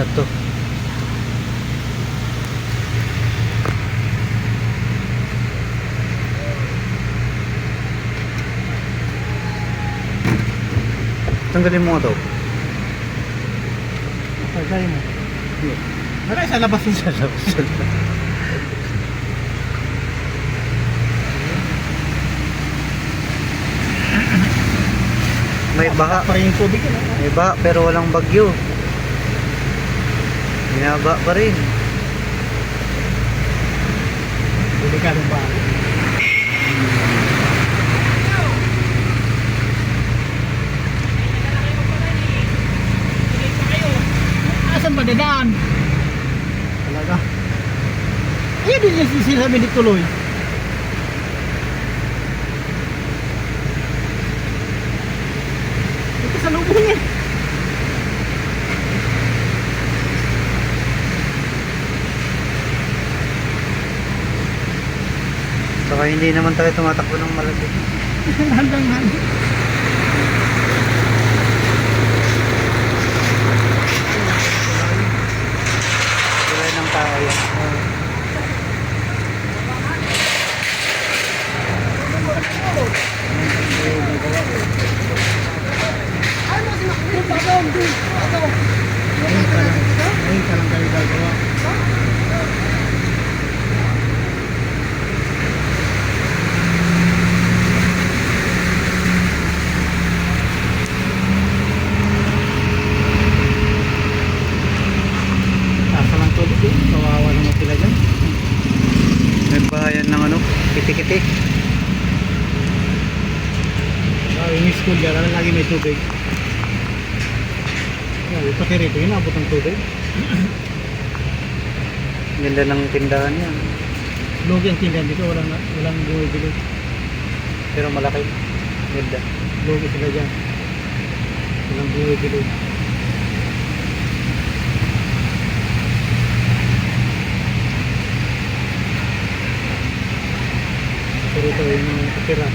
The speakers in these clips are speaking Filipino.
Ano to? Tanggalin mo nga to. Tanggalin mo. Wala, sa labas yun. Sa labas. May baha. Pa rin yung tubig yun. May baha pero walang bagyo. Binaba pa rin. Delikadong baha. Asan ba dadaan? Talaga. Ayan din yung sinasabi ni Tuloy. Ito sa lubong niya. Saka hindi naman tayo tumatakbo ng malaki. Handang-handang. Wala ng tao yan. Ngayon ka lang kayo gagawa. Nasa lang tubig eh. Kawawa naman sila dyan. May bahayan ng ano, kiti-kiti. Yung school dyan, lagi may tubig. Pati rito, inabot ang tubig. Ganda ng tindahan yan. Lugi ang tindahan dito, walang bumibili. Pero malaki. Ganda. Lugi sila dyan. Walang bumibili. Pero ito yung kapira.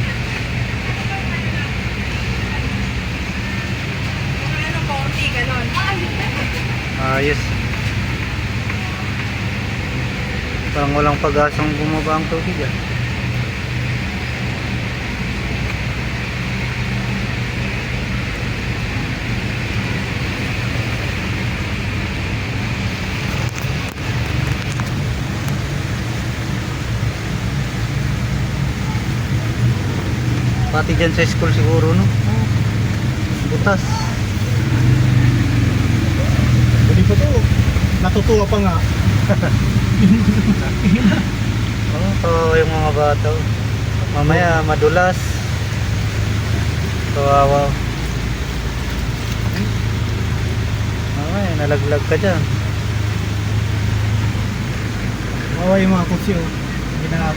Ayos. Parang walang pag-asang bumaba ang tubig ah. Pati dyan sa school siguro no? Butas. Hindi pa to. Natutuwa pa nga. Oh, kawawa yung mga bata. Mamaya madulas. Kawawa. Mamaya nalaglag ka dyan. Kawawa yung mga kutsi oh. Hindi na